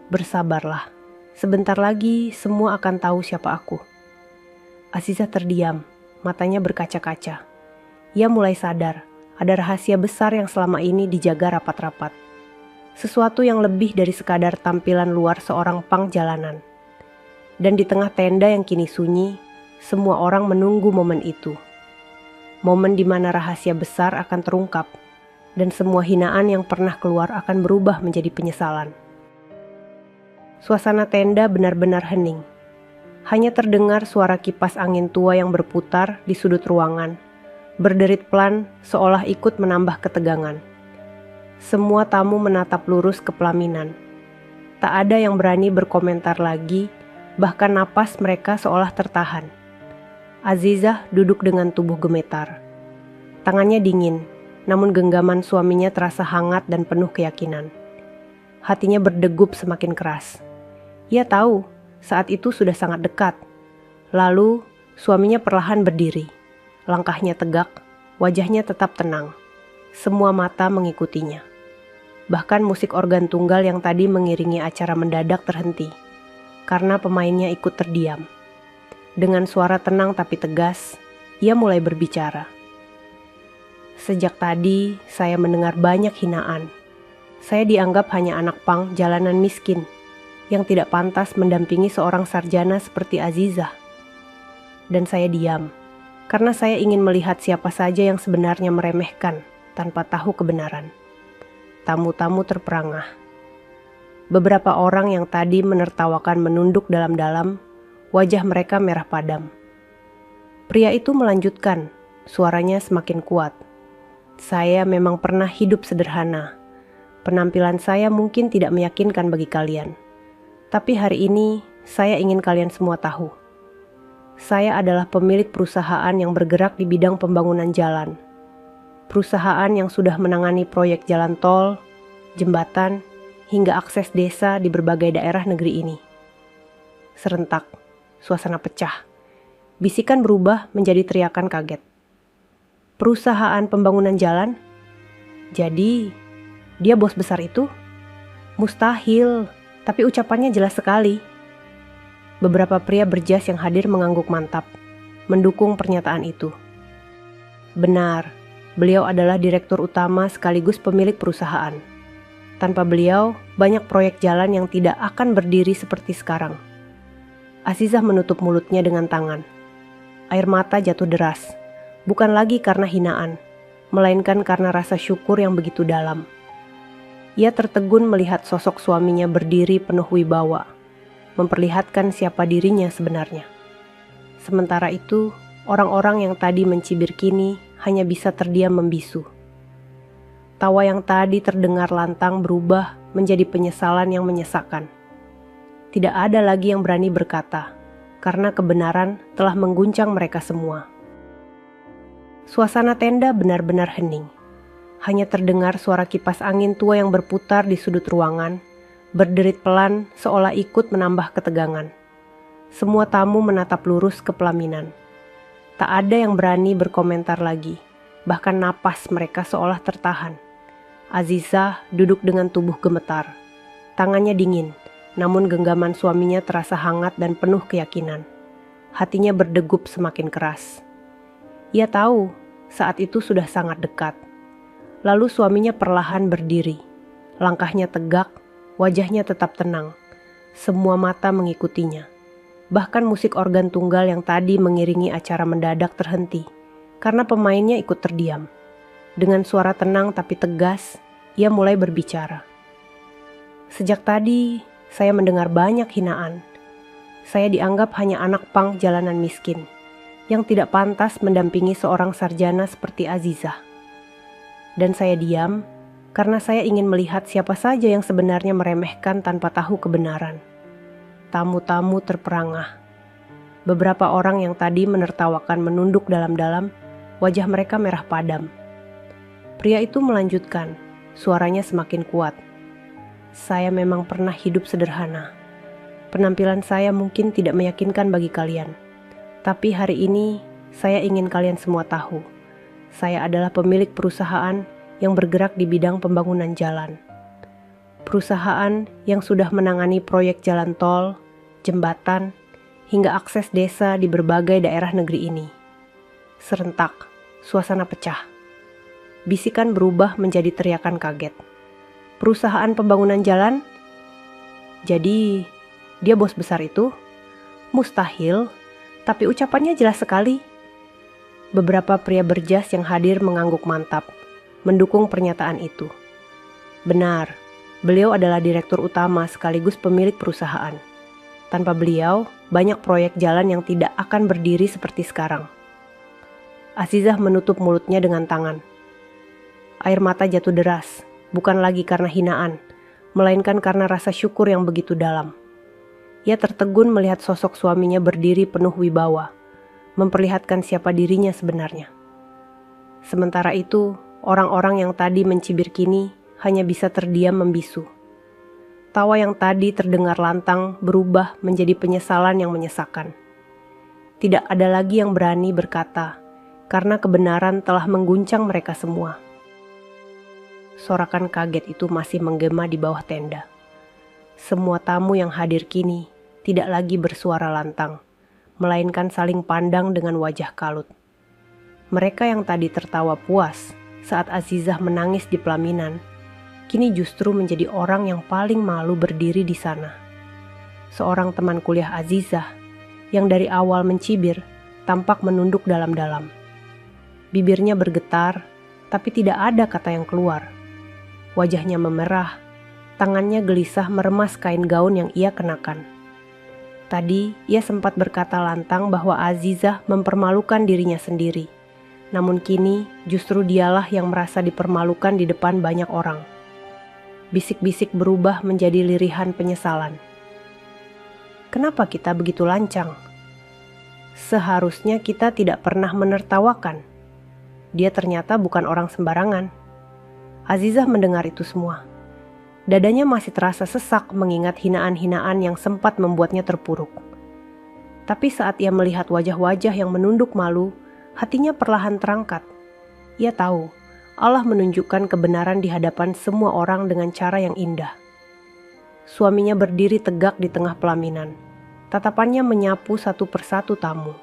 "Bersabarlah, sebentar lagi semua akan tahu siapa aku." Azizah terdiam, matanya berkaca-kaca. Ia mulai sadar, ada rahasia besar yang selama ini dijaga rapat-rapat. Sesuatu yang lebih dari sekadar tampilan luar seorang punk jalanan. Dan di tengah tenda yang kini sunyi, semua orang menunggu momen itu. Momen di mana rahasia besar akan terungkap. dan semua hinaan yang pernah keluar akan berubah menjadi penyesalan. Suasana tenda benar-benar hening. Hanya terdengar suara kipas angin tua yang berputar di sudut ruangan, berderit pelan seolah ikut menambah ketegangan. Semua tamu menatap lurus ke pelaminan. Tak ada yang berani berkomentar lagi, bahkan napas mereka seolah tertahan. Azizah duduk dengan tubuh gemetar. Tangannya dingin, namun genggaman suaminya terasa hangat dan penuh keyakinan. Hatinya berdegup semakin keras. Ia tahu saat itu sudah sangat dekat. Lalu suaminya perlahan berdiri. Langkahnya tegak, wajahnya tetap tenang. Semua mata mengikutinya. Bahkan musik organ tunggal yang tadi mengiringi acara mendadak terhenti, karena pemainnya ikut terdiam. Dengan suara tenang tapi tegas, ia mulai berbicara. Sejak tadi, saya mendengar banyak hinaan. Saya dianggap hanya anak pang jalanan miskin, yang tidak pantas mendampingi seorang sarjana seperti Azizah. Dan saya diam, karena saya ingin melihat siapa saja yang sebenarnya meremehkan tanpa tahu kebenaran. Tamu-tamu terperangah. Beberapa orang yang tadi menertawakan menunduk dalam-dalam, wajah mereka merah padam. Pria itu melanjutkan, suaranya semakin kuat. Saya memang pernah hidup sederhana. Penampilan saya mungkin tidak meyakinkan bagi kalian. Tapi hari ini, saya ingin kalian semua tahu. Saya adalah pemilik perusahaan yang bergerak di bidang pembangunan jalan. Perusahaan yang sudah menangani proyek jalan tol, jembatan, hingga akses desa di berbagai daerah negeri ini. Serentak, suasana pecah. Bisikan berubah menjadi teriakan kaget. Perusahaan pembangunan jalan? Jadi, dia bos besar itu? Mustahil, tapi ucapannya jelas sekali. Beberapa pria berjas yang hadir mengangguk mantap, mendukung pernyataan itu. Benar. Beliau adalah direktur utama sekaligus pemilik perusahaan. Tanpa beliau, banyak proyek jalan yang tidak akan berdiri seperti sekarang. Azizah menutup mulutnya dengan tangan. Air mata jatuh deras, bukan lagi karena hinaan, melainkan karena rasa syukur yang begitu dalam. Ia tertegun melihat sosok suaminya berdiri penuh wibawa, memperlihatkan siapa dirinya sebenarnya. Sementara itu, orang-orang yang tadi mencibir kini hanya bisa terdiam membisu. Tawa yang tadi terdengar lantang berubah menjadi penyesalan yang menyesakkan. Tidak ada lagi yang berani berkata, karena kebenaran telah mengguncang mereka semua. Suasana tenda benar-benar hening. Hanya terdengar suara kipas angin tua yang berputar di sudut ruangan, berderit pelan seolah ikut menambah ketegangan. Semua tamu menatap lurus ke pelaminan. Tak ada yang berani berkomentar lagi, bahkan napas mereka seolah tertahan. Azizah duduk dengan tubuh gemetar. Tangannya dingin, namun genggaman suaminya terasa hangat dan penuh keyakinan. Hatinya berdegup semakin keras. Ia tahu saat itu sudah sangat dekat. Lalu suaminya perlahan berdiri. Langkahnya tegak, wajahnya tetap tenang. Semua mata mengikutinya. Bahkan musik organ tunggal yang tadi mengiringi acara mendadak terhenti, karena pemainnya ikut terdiam. Dengan suara tenang tapi tegas, ia mulai berbicara. Sejak tadi, saya mendengar banyak hinaan. Saya dianggap hanya anak pang jalanan miskin, yang tidak pantas mendampingi seorang sarjana seperti Azizah. Dan saya diam, karena saya ingin melihat siapa saja yang sebenarnya meremehkan tanpa tahu kebenaran. Tamu-tamu terperangah. Beberapa orang yang tadi menertawakan menunduk dalam-dalam, wajah mereka merah padam. Pria itu melanjutkan, suaranya semakin kuat. Saya memang pernah hidup sederhana. Penampilan saya mungkin tidak meyakinkan bagi kalian. Tapi hari ini, saya ingin kalian semua tahu. Saya adalah pemilik perusahaan yang bergerak di bidang pembangunan jalan. Perusahaan yang sudah menangani proyek jalan tol, jembatan, hingga akses desa di berbagai daerah negeri ini. Serentak, suasana pecah. Bisikan berubah menjadi teriakan kaget. Perusahaan pembangunan jalan? Jadi, dia bos besar itu? Mustahil, tapi ucapannya jelas sekali. Beberapa pria berjas yang hadir mengangguk mantap, mendukung pernyataan itu. Benar, beliau adalah direktur utama sekaligus pemilik perusahaan. Tanpa beliau, banyak proyek jalan yang tidak akan berdiri seperti sekarang. Azizah menutup mulutnya dengan tangan. Air mata jatuh deras, bukan lagi karena hinaan, melainkan karena rasa syukur yang begitu dalam. Ia tertegun melihat sosok suaminya berdiri penuh wibawa, memperlihatkan siapa dirinya sebenarnya. Sementara itu, orang-orang yang tadi mencibir kini hanya bisa terdiam membisu. Tawa yang tadi terdengar lantang berubah menjadi penyesalan yang menyesakan. Tidak ada lagi yang berani berkata, karena kebenaran telah mengguncang mereka semua. Sorakan kaget itu masih menggema di bawah tenda. Semua tamu yang hadir kini tidak lagi bersuara lantang, melainkan saling pandang dengan wajah kalut. Mereka yang tadi tertawa puas saat Azizah menangis di pelaminan, kini justru menjadi orang yang paling malu berdiri di sana. Seorang teman kuliah Azizah yang dari awal mencibir tampak menunduk dalam-dalam. Bibirnya bergetar, tapi tidak ada kata yang keluar. Wajahnya memerah, tangannya gelisah meremas kain gaun yang ia kenakan. Tadi ia sempat berkata lantang bahwa Azizah mempermalukan dirinya sendiri. Namun kini justru dialah yang merasa dipermalukan di depan banyak orang. Bisik-bisik berubah menjadi lirihan penyesalan. Kenapa kita begitu lancang? Seharusnya kita tidak pernah menertawakan. Dia ternyata bukan orang sembarangan. Azizah mendengar itu semua. Dadanya masih terasa sesak mengingat hinaan-hinaan yang sempat membuatnya terpuruk. Tapi saat ia melihat wajah-wajah yang menunduk malu, hatinya perlahan terangkat. Ia tahu Allah menunjukkan kebenaran di hadapan semua orang dengan cara yang indah. Suaminya berdiri tegak di tengah pelaminan. Tatapannya menyapu satu persatu tamu,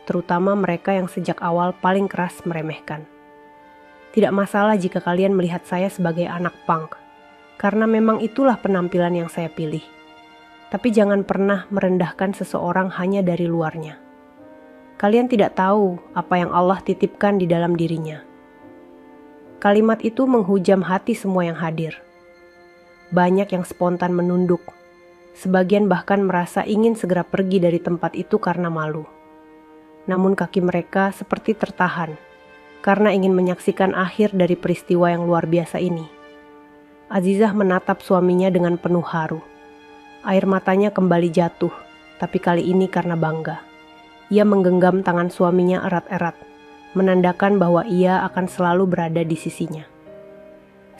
terutama mereka yang sejak awal paling keras meremehkan. Tidak masalah jika kalian melihat saya sebagai anak punk, karena memang itulah penampilan yang saya pilih. Tapi jangan pernah merendahkan seseorang hanya dari luarnya. Kalian tidak tahu apa yang Allah titipkan di dalam dirinya. Kalimat itu menghujam hati semua yang hadir. Banyak yang spontan menunduk. Sebagian bahkan merasa ingin segera pergi dari tempat itu karena malu. Namun kaki mereka seperti tertahan, karena ingin menyaksikan akhir dari peristiwa yang luar biasa ini. Azizah menatap suaminya dengan penuh haru. Air matanya kembali jatuh, tapi kali ini karena bangga. Ia menggenggam tangan suaminya erat-erat, menandakan bahwa ia akan selalu berada di sisinya.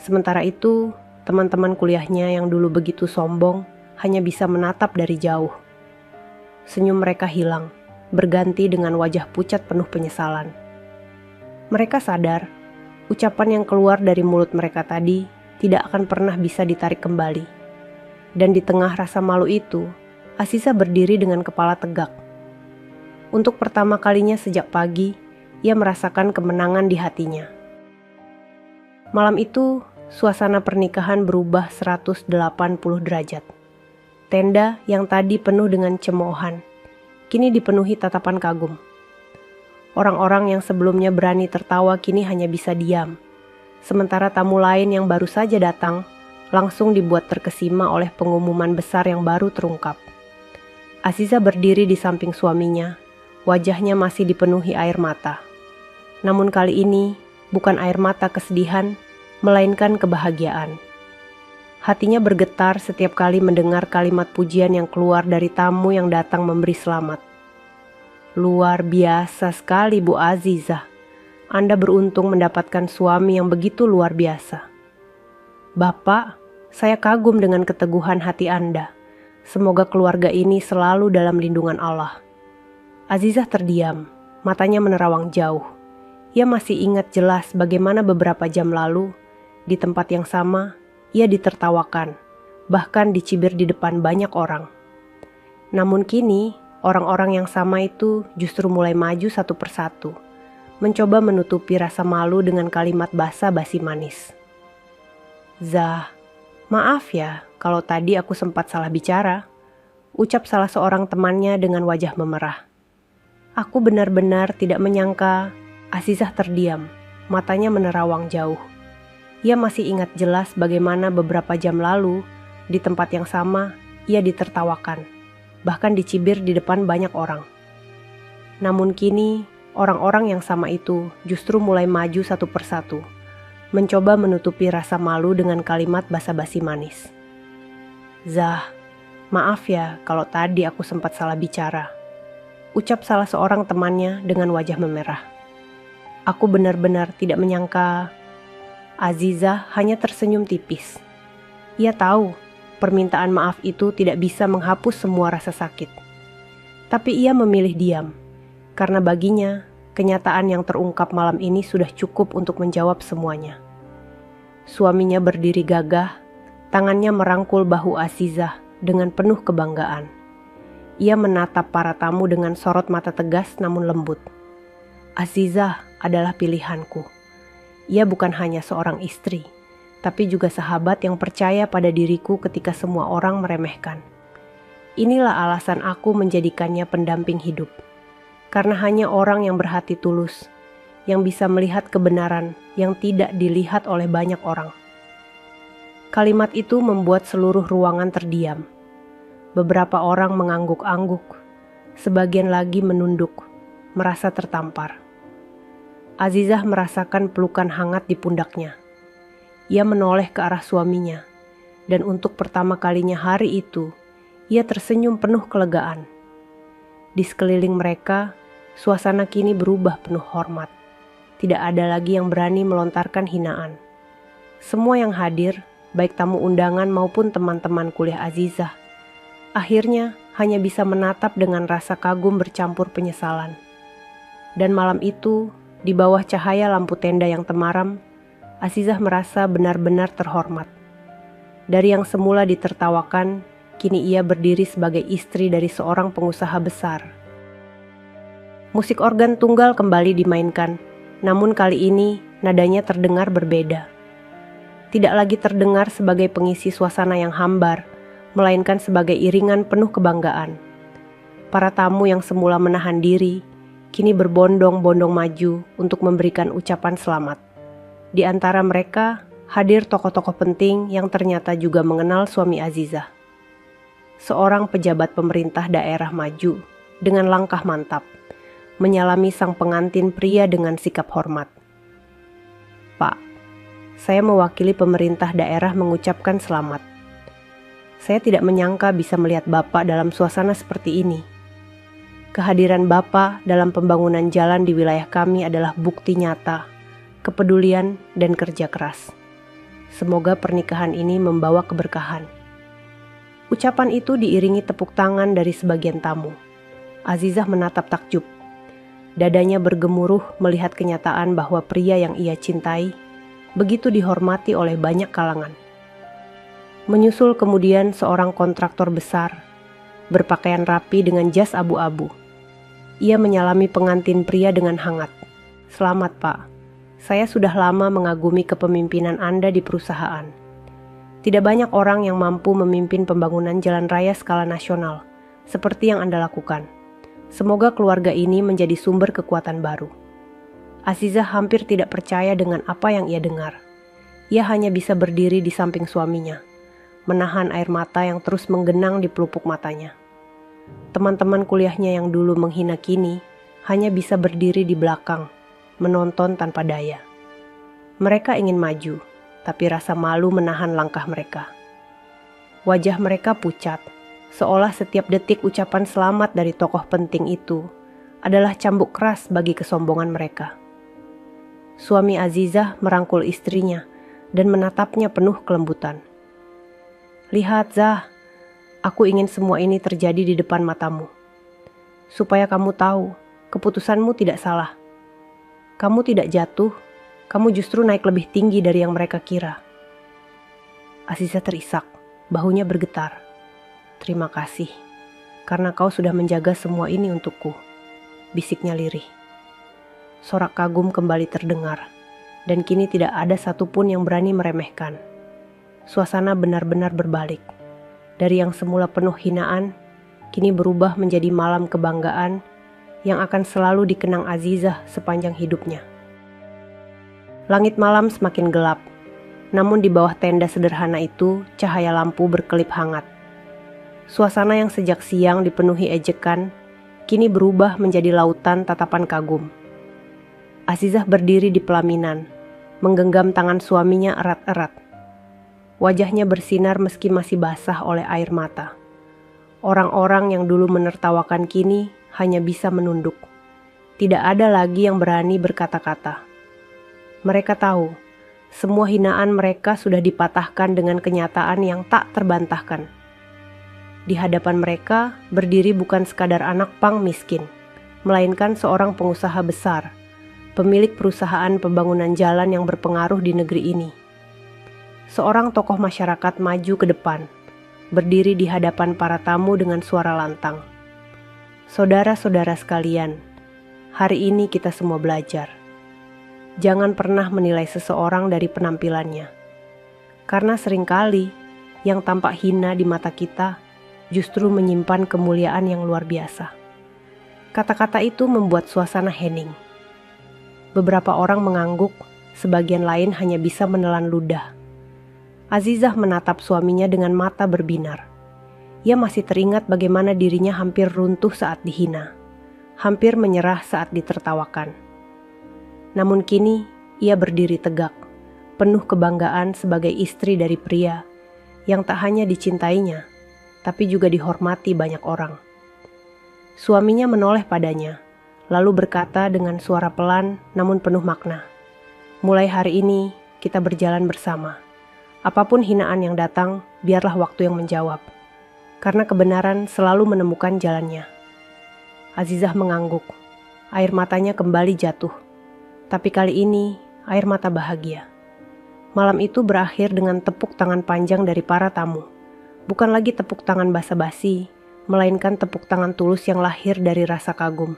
Sementara itu, teman-teman kuliahnya yang dulu begitu sombong hanya bisa menatap dari jauh. Senyum mereka hilang, berganti dengan wajah pucat penuh penyesalan. Mereka sadar, ucapan yang keluar dari mulut mereka tadi tidak akan pernah bisa ditarik kembali. Dan di tengah rasa malu itu, Azizah berdiri dengan kepala tegak. Untuk pertama kalinya sejak pagi, ia merasakan kemenangan di hatinya. Malam itu, suasana pernikahan berubah 180 derajat. Tenda yang tadi penuh dengan cemoohan, kini dipenuhi tatapan kagum. Orang-orang yang sebelumnya berani tertawa kini hanya bisa diam. Sementara tamu lain yang baru saja datang, langsung dibuat terkesima oleh pengumuman besar yang baru terungkap. Azizah berdiri di samping suaminya, wajahnya masih dipenuhi air mata. Namun kali ini bukan air mata kesedihan, melainkan kebahagiaan. Hatinya bergetar setiap kali mendengar kalimat pujian yang keluar dari tamu yang datang memberi selamat. Luar biasa sekali Bu Azizah. Anda beruntung mendapatkan suami yang begitu luar biasa. Bapak, saya kagum dengan keteguhan hati Anda. Semoga keluarga ini selalu dalam lindungan Allah. Azizah terdiam, matanya menerawang jauh. Ia masih ingat jelas bagaimana beberapa jam lalu, di tempat yang sama, ia ditertawakan, bahkan dicibir di depan banyak orang. Namun kini, orang-orang yang sama itu justru mulai maju satu persatu, mencoba menutupi rasa malu dengan kalimat basa-basi manis. Zah, maaf ya kalau tadi aku sempat salah bicara, ucap salah seorang temannya dengan wajah memerah. Aku benar-benar tidak menyangka. Azizah terdiam, matanya menerawang jauh. Ia masih ingat jelas bagaimana beberapa jam lalu, di tempat yang sama, ia ditertawakan, bahkan dicibir di depan banyak orang. Namun kini, orang-orang yang sama itu justru mulai maju satu persatu, mencoba menutupi rasa malu dengan kalimat basa-basi manis. "Zah, maaf ya kalau tadi aku sempat salah bicara," ucap salah seorang temannya dengan wajah memerah. "Aku benar-benar tidak menyangka." Azizah hanya tersenyum tipis. Ia tahu permintaan maaf itu tidak bisa menghapus semua rasa sakit. Tapi ia memilih diam, karena baginya kenyataan yang terungkap malam ini sudah cukup untuk menjawab semuanya. Suaminya berdiri gagah, tangannya merangkul bahu Azizah dengan penuh kebanggaan. Ia menatap para tamu dengan sorot mata tegas namun lembut. "Azizah adalah pilihanku. Ia bukan hanya seorang istri, tapi juga sahabat yang percaya pada diriku ketika semua orang meremehkan. Inilah alasan aku menjadikannya pendamping hidup. Karena hanya orang yang berhati tulus, yang bisa melihat kebenaran yang tidak dilihat oleh banyak orang." Kalimat itu membuat seluruh ruangan terdiam. Beberapa orang mengangguk-angguk, sebagian lagi menunduk, merasa tertampar. Azizah merasakan pelukan hangat di pundaknya. Ia menoleh ke arah suaminya, dan untuk pertama kalinya hari itu, ia tersenyum penuh kelegaan. Di sekeliling mereka, suasana kini berubah penuh hormat. Tidak ada lagi yang berani melontarkan hinaan. Semua yang hadir, baik tamu undangan maupun teman-teman kuliah Azizah, akhirnya hanya bisa menatap dengan rasa kagum bercampur penyesalan. Dan malam itu, di bawah cahaya lampu tenda yang temaram, Azizah merasa benar-benar terhormat. Dari yang semula ditertawakan, kini ia berdiri sebagai istri dari seorang pengusaha besar. Musik organ tunggal kembali dimainkan, namun kali ini nadanya terdengar berbeda. Tidak lagi terdengar sebagai pengisi suasana yang hambar, melainkan sebagai iringan penuh kebanggaan. Para tamu yang semula menahan diri, kini berbondong-bondong maju untuk memberikan ucapan selamat. Di antara mereka, hadir tokoh-tokoh penting yang ternyata juga mengenal suami Azizah. Seorang pejabat pemerintah daerah maju dengan langkah mantap, menyalami sang pengantin pria dengan sikap hormat. "Pak, saya mewakili pemerintah daerah mengucapkan selamat. Saya tidak menyangka bisa melihat Bapak dalam suasana seperti ini. Kehadiran Bapak dalam pembangunan jalan di wilayah kami adalah bukti nyata, kepedulian dan kerja keras. Semoga pernikahan ini membawa keberkahan." Ucapan itu diiringi tepuk tangan dari sebagian tamu. Azizah menatap takjub. Dadanya bergemuruh melihat kenyataan bahwa pria yang ia cintai begitu dihormati oleh banyak kalangan. Menyusul kemudian seorang kontraktor besar, berpakaian rapi dengan jas abu-abu. Ia menyalami pengantin pria dengan hangat. "Selamat Pak, saya sudah lama mengagumi kepemimpinan Anda di perusahaan. Tidak banyak orang yang mampu memimpin pembangunan jalan raya skala nasional, seperti yang Anda lakukan. Semoga keluarga ini menjadi sumber kekuatan baru." Azizah hampir tidak percaya dengan apa yang ia dengar. Ia hanya bisa berdiri di samping suaminya, menahan air mata yang terus menggenang di pelupuk matanya. Teman-teman kuliahnya yang dulu menghina kini hanya bisa berdiri di belakang, menonton tanpa daya. Mereka ingin maju, tapi rasa malu menahan langkah mereka. Wajah mereka pucat, seolah setiap detik ucapan selamat dari tokoh penting itu adalah cambuk keras bagi kesombongan mereka. Suami Azizah merangkul istrinya dan menatapnya penuh kelembutan. "Lihat Zah, aku ingin semua ini terjadi di depan matamu. Supaya kamu tahu, keputusanmu tidak salah. Kamu tidak jatuh, kamu justru naik lebih tinggi dari yang mereka kira." Azizah terisak, bahunya bergetar. "Terima kasih, karena kau sudah menjaga semua ini untukku," bisiknya lirih. Sorak kagum kembali terdengar, dan kini tidak ada satupun yang berani meremehkan. Suasana benar-benar berbalik. Dari yang semula penuh hinaan, kini berubah menjadi malam kebanggaan yang akan selalu dikenang Azizah sepanjang hidupnya. Langit malam semakin gelap. Namun di bawah tenda sederhana itu, cahaya lampu berkelip hangat. Suasana yang sejak siang dipenuhi ejekan, kini berubah menjadi lautan tatapan kagum. Azizah berdiri di pelaminan, menggenggam tangan suaminya erat-erat. Wajahnya bersinar meski masih basah oleh air mata. Orang-orang yang dulu menertawakan kini hanya bisa menunduk. Tidak ada lagi yang berani berkata-kata. Mereka tahu, semua hinaan mereka sudah dipatahkan dengan kenyataan yang tak terbantahkan. Di hadapan mereka berdiri bukan sekadar anak pang miskin, melainkan seorang pengusaha besar, pemilik perusahaan pembangunan jalan yang berpengaruh di negeri ini. Seorang tokoh masyarakat maju ke depan, berdiri di hadapan para tamu dengan suara lantang. Saudara-saudara sekalian, hari ini kita semua belajar. Jangan pernah menilai seseorang dari penampilannya. Karena seringkali yang tampak hina di mata kita justru menyimpan kemuliaan yang luar biasa. Kata-kata itu membuat suasana hening. Beberapa orang mengangguk, sebagian lain hanya bisa menelan ludah. Azizah menatap suaminya dengan mata berbinar. Ia masih teringat bagaimana dirinya hampir runtuh saat dihina, hampir menyerah saat ditertawakan. Namun kini ia berdiri tegak, penuh kebanggaan sebagai istri dari pria yang tak hanya dicintainya, tapi juga dihormati banyak orang. Suaminya menoleh padanya, lalu berkata dengan suara pelan namun penuh makna, "Mulai hari ini kita berjalan bersama. Apapun hinaan yang datang, biarlah waktu yang menjawab. Karena kebenaran selalu menemukan jalannya." Azizah mengangguk. Air matanya kembali jatuh. Tapi kali ini, air mata bahagia. Malam itu berakhir dengan tepuk tangan panjang dari para tamu. Bukan lagi tepuk tangan basa-basi, melainkan tepuk tangan tulus yang lahir dari rasa kagum.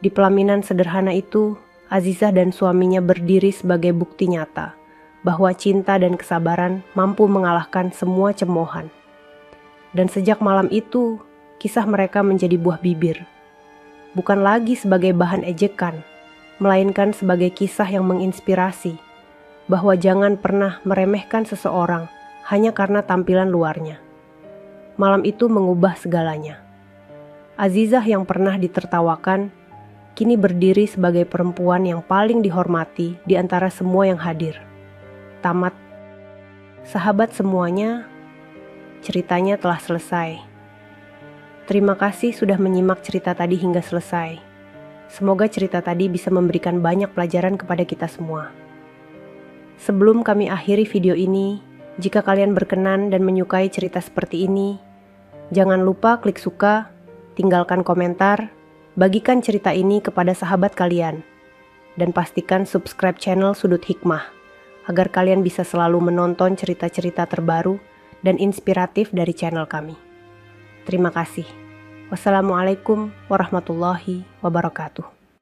Di pelaminan sederhana itu, Azizah dan suaminya berdiri sebagai bukti nyata bahwa cinta dan kesabaran mampu mengalahkan semua cemoohan. Dan sejak malam itu, kisah mereka menjadi buah bibir. Bukan lagi sebagai bahan ejekan, melainkan sebagai kisah yang menginspirasi bahwa jangan pernah meremehkan seseorang hanya karena tampilan luarnya. Malam itu mengubah segalanya. Azizah yang pernah ditertawakan, kini berdiri sebagai perempuan yang paling dihormati di antara semua yang hadir. Tamat. Sahabat semuanya, ceritanya telah selesai. Terima kasih sudah menyimak cerita tadi hingga selesai. Semoga cerita tadi bisa memberikan banyak pelajaran kepada kita semua. Sebelum kami akhiri video ini, jika kalian berkenan dan menyukai cerita seperti ini, jangan lupa klik suka, tinggalkan komentar, bagikan cerita ini kepada sahabat kalian, dan pastikan subscribe channel Sudut Hikmah, agar kalian bisa selalu menonton cerita-cerita terbaru dan inspiratif dari channel kami. Terima kasih. Wassalamualaikum warahmatullahi wabarakatuh.